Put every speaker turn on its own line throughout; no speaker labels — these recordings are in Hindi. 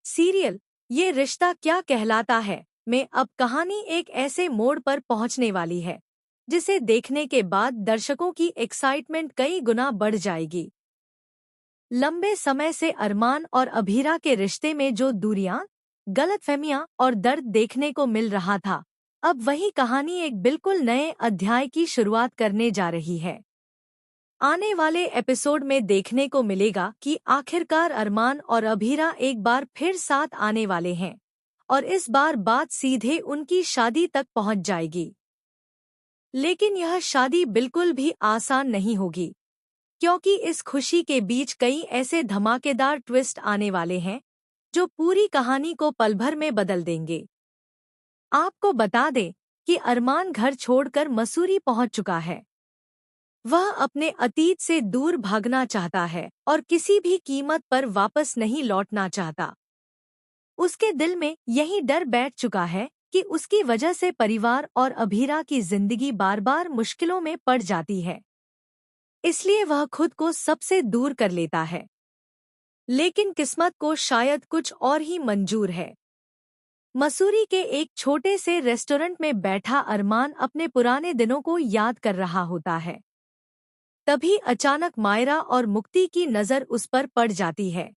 सीरियल ये रिश्ता क्या कहलाता है में अब कहानी एक ऐसे मोड़ पर पहुंचने वाली है जिसे देखने के बाद दर्शकों की एक्साइटमेंट कई गुना बढ़ जाएगी। लंबे समय से अरमान और अभीरा के रिश्ते में जो दूरियां, गलतफहमियां और दर्द देखने को मिल रहा था, अब वही कहानी एक बिल्कुल नए अध्याय की शुरुआत करने जा रही है। आने वाले एपिसोड में देखने को मिलेगा कि आखिरकार अरमान और अभीरा एक बार फिर साथ आने वाले हैं और इस बार बात सीधे उनकी शादी तक पहुंच जाएगी। लेकिन यह शादी बिल्कुल भी आसान नहीं होगी, क्योंकि इस खुशी के बीच कई ऐसे धमाकेदार ट्विस्ट आने वाले हैं जो पूरी कहानी को पल भर में बदल देंगे। आपको बता दें कि अरमान घर छोड़कर मसूरी पहुंच चुका है। वह अपने अतीत से दूर भागना चाहता है और किसी भी कीमत पर वापस नहीं लौटना चाहता। उसके दिल में यही डर बैठ चुका है कि उसकी वजह से परिवार और अभीरा की जिंदगी बार बार मुश्किलों में पड़ जाती है, इसलिए वह खुद को सबसे दूर कर लेता है। लेकिन किस्मत को शायद कुछ और ही मंजूर है। मसूरी के एक छोटे से रेस्टोरेंट में बैठा अरमान अपने पुराने दिनों को याद कर रहा होता है। तभी अचानक मायरा और मुक्ति की नज़र उस पर पड़ जाती है।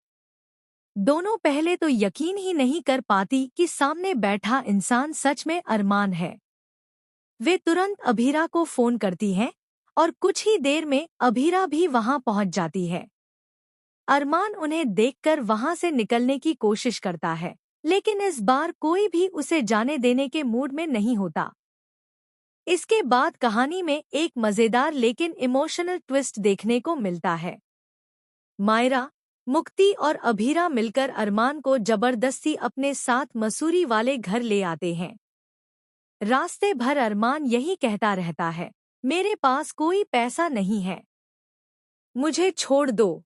दोनों पहले तो यकीन ही नहीं कर पाती कि सामने बैठा इंसान सच में अरमान है। वे तुरंत अभीरा को फोन करती हैं और कुछ ही देर में अभीरा भी वहां पहुंच जाती है। अरमान उन्हें देखकर वहां से निकलने की कोशिश करता है, लेकिन इस बार कोई भी उसे जाने देने के मूड में नहीं होता। इसके बाद कहानी में एक मजेदार लेकिन इमोशनल ट्विस्ट देखने को मिलता है। मायरा, मुक्ति और अभीरा मिलकर अरमान को जबरदस्ती अपने साथ मसूरी वाले घर ले आते हैं। रास्ते भर अरमान यही कहता रहता है, मेरे पास कोई पैसा नहीं है, मुझे छोड़ दो,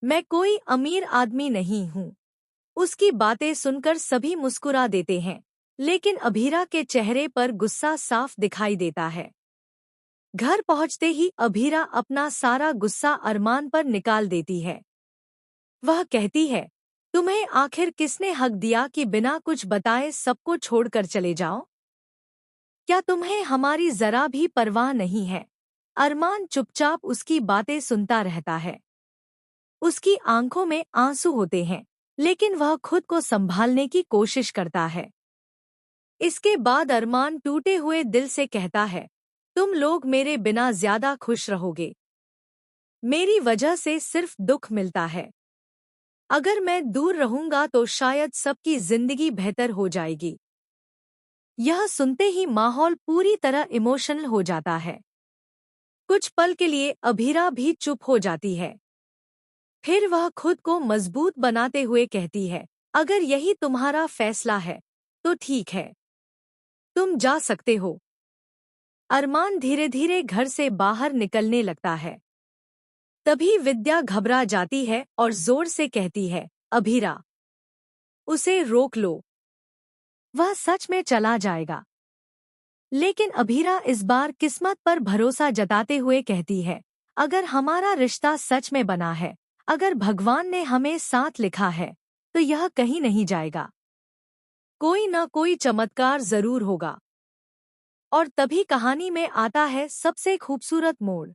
मैं कोई अमीर आदमी नहीं हूँ। उसकी बातें सुनकर सभी मुस्कुरा देते हैं, लेकिन अभीरा के चेहरे पर गुस्सा साफ दिखाई देता है। घर पहुंचते ही अभीरा अपना सारा गुस्सा अरमान पर निकाल देती है। वह कहती है, तुम्हें आखिर किसने हक दिया कि बिना कुछ बताए सबको छोड़कर चले जाओ? क्या तुम्हें हमारी जरा भी परवाह नहीं है? अरमान चुपचाप उसकी बातें सुनता रहता है। उसकी आंखों में आंसू होते हैं, लेकिन वह खुद को संभालने की कोशिश करता है। इसके बाद अरमान टूटे हुए दिल से कहता है, तुम लोग मेरे बिना ज्यादा खुश रहोगे। मेरी वजह से सिर्फ दुख मिलता है। अगर मैं दूर रहूंगा तो शायद सबकी जिंदगी बेहतर हो जाएगी। यह सुनते ही माहौल पूरी तरह इमोशनल हो जाता है। कुछ पल के लिए अभीरा भी चुप हो जाती है। फिर वह खुद को मजबूत बनाते हुए कहती है, अगर यही तुम्हारा फैसला है तो ठीक है, तुम जा सकते हो। अरमान धीरे धीरे घर से बाहर निकलने लगता है। तभी विद्या घबरा जाती है और जोर से कहती है, अभीरा, उसे रोक लो, वह सच में चला जाएगा। लेकिन अभीरा इस बार किस्मत पर भरोसा जताते हुए कहती है, अगर हमारा रिश्ता सच में बना है, अगर भगवान ने हमें साथ लिखा है, तो यह कहीं नहीं जाएगा। कोई न कोई चमत्कार जरूर होगा। और तभी कहानी में आता है सबसे खूबसूरत मोड़।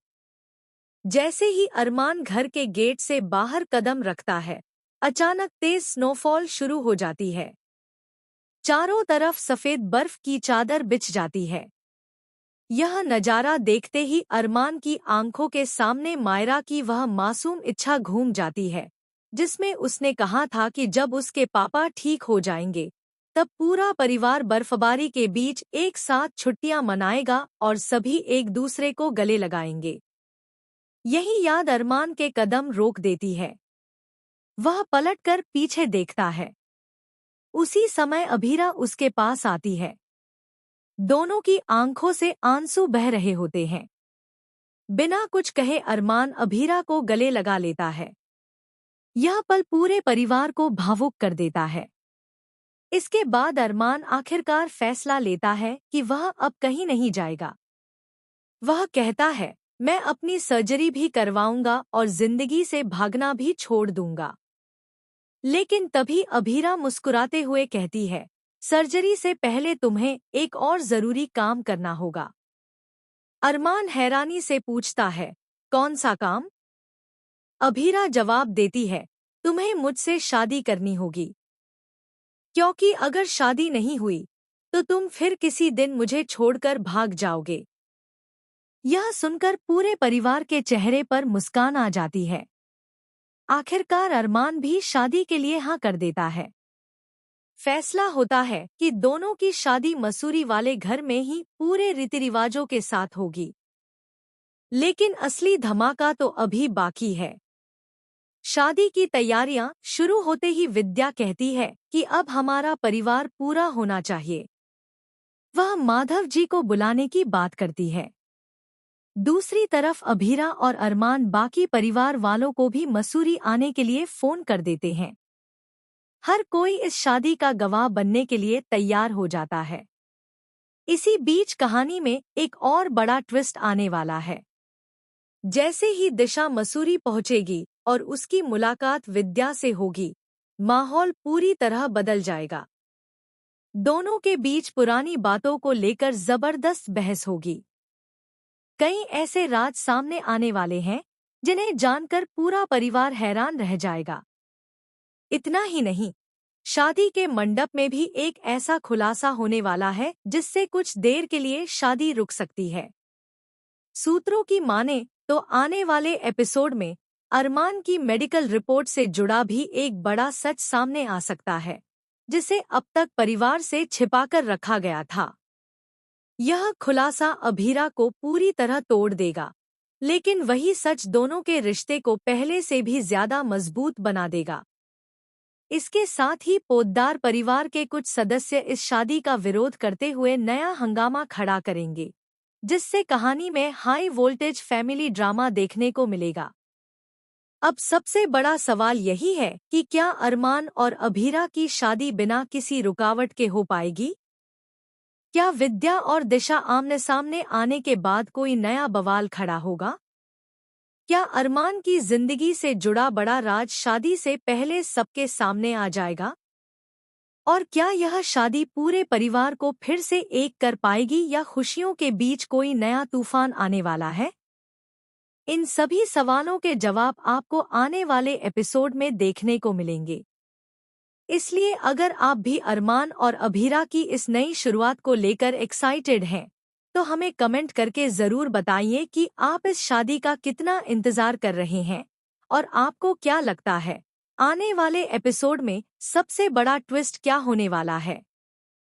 जैसे ही अरमान घर के गेट से बाहर कदम रखता है, अचानक तेज स्नोफॉल शुरू हो जाती है। चारों तरफ सफेद बर्फ की चादर बिछ जाती है। यह नजारा देखते ही अरमान की आंखों के सामने मायरा की वह मासूम इच्छा घूम जाती है, जिसमें उसने कहा था कि जब उसके पापा ठीक हो जाएंगे, तब पूरा परिवार बर्फबारी के बीच एक साथ छुट्टियां मनाएगा और सभी एक दूसरे को गले लगाएंगे। यही याद अरमान के कदम रोक देती है। वह पलटकर पीछे देखता है। उसी समय अभीरा उसके पास आती है। दोनों की आंखों से आंसू बह रहे होते हैं। बिना कुछ कहे अरमान अभीरा को गले लगा लेता है। यह पल पूरे परिवार को भावुक कर देता है। इसके बाद अरमान आखिरकार फैसला लेता है कि वह अब कहीं नहीं जाएगा। वह कहता है, मैं अपनी सर्जरी भी करवाऊंगा और जिंदगी से भागना भी छोड़ दूंगा। लेकिन तभी अभीरा मुस्कुराते हुए कहती है, सर्जरी से पहले तुम्हें एक और जरूरी काम करना होगा। अरमान हैरानी से पूछता है, कौन सा काम? अभीरा जवाब देती है, तुम्हें मुझसे शादी करनी होगी, क्योंकि अगर शादी नहीं हुई तो तुम फिर किसी दिन मुझे छोड़कर भाग जाओगे। यह सुनकर पूरे परिवार के चेहरे पर मुस्कान आ जाती है। आखिरकार अरमान भी शादी के लिए हाँ कर देता है। फैसला होता है कि दोनों की शादी मसूरी वाले घर में ही पूरे रीति रिवाजों के साथ होगी। लेकिन असली धमाका तो अभी बाकी है। शादी की तैयारियां शुरू होते ही विद्या कहती है कि अब हमारा परिवार पूरा होना चाहिए। वह माधव जी को बुलाने की बात करती है। दूसरी तरफ अभीरा और अरमान बाकी परिवार वालों को भी मसूरी आने के लिए फोन कर देते हैं। हर कोई इस शादी का गवाह बनने के लिए तैयार हो जाता है। इसी बीच कहानी में एक और बड़ा ट्विस्ट आने वाला है। जैसे ही दिशा मसूरी पहुंचेगी और उसकी मुलाकात विद्या से होगी, माहौल पूरी तरह बदल जाएगा। दोनों के बीच पुरानी बातों को लेकर जबरदस्त बहस होगी। कई ऐसे राज सामने आने वाले हैं जिन्हें जानकर पूरा परिवार हैरान रह जाएगा। इतना ही नहीं, शादी के मंडप में भी एक ऐसा खुलासा होने वाला है जिससे कुछ देर के लिए शादी रुक सकती है। सूत्रों की माने तो आने वाले एपिसोड में अरमान की मेडिकल रिपोर्ट से जुड़ा भी एक बड़ा सच सामने आ सकता है, जिसे अब तक परिवार से छिपाकर रखा गया था। यह खुलासा अभीरा को पूरी तरह तोड़ देगा, लेकिन वही सच दोनों के रिश्ते को पहले से भी ज्यादा मजबूत बना देगा। इसके साथ ही पोद्दार परिवार के कुछ सदस्य इस शादी का विरोध करते हुए नया हंगामा खड़ा करेंगे, जिससे कहानी में हाई वोल्टेज फैमिली ड्रामा देखने को मिलेगा। अब सबसे बड़ा सवाल यही है कि क्या अरमान और अभीरा की शादी बिना किसी रुकावट के हो पाएगी? क्या विद्या और दिशा आमने सामने आने के बाद कोई नया बवाल खड़ा होगा? क्या अरमान की जिंदगी से जुड़ा बड़ा राज शादी से पहले सबके सामने आ जाएगा? और क्या यह शादी पूरे परिवार को फिर से एक कर पाएगी या खुशियों के बीच कोई नया तूफान आने वाला है? इन सभी सवालों के जवाब आपको आने वाले एपिसोड में देखने को मिलेंगे। इसलिए अगर आप भी अरमान और अभीरा की इस नई शुरुआत को लेकर एक्साइटेड हैं, तो हमें कमेंट करके ज़रूर बताइए कि आप इस शादी का कितना इंतज़ार कर रहे हैं और आपको क्या लगता है, आने वाले एपिसोड में सबसे बड़ा ट्विस्ट क्या होने वाला है।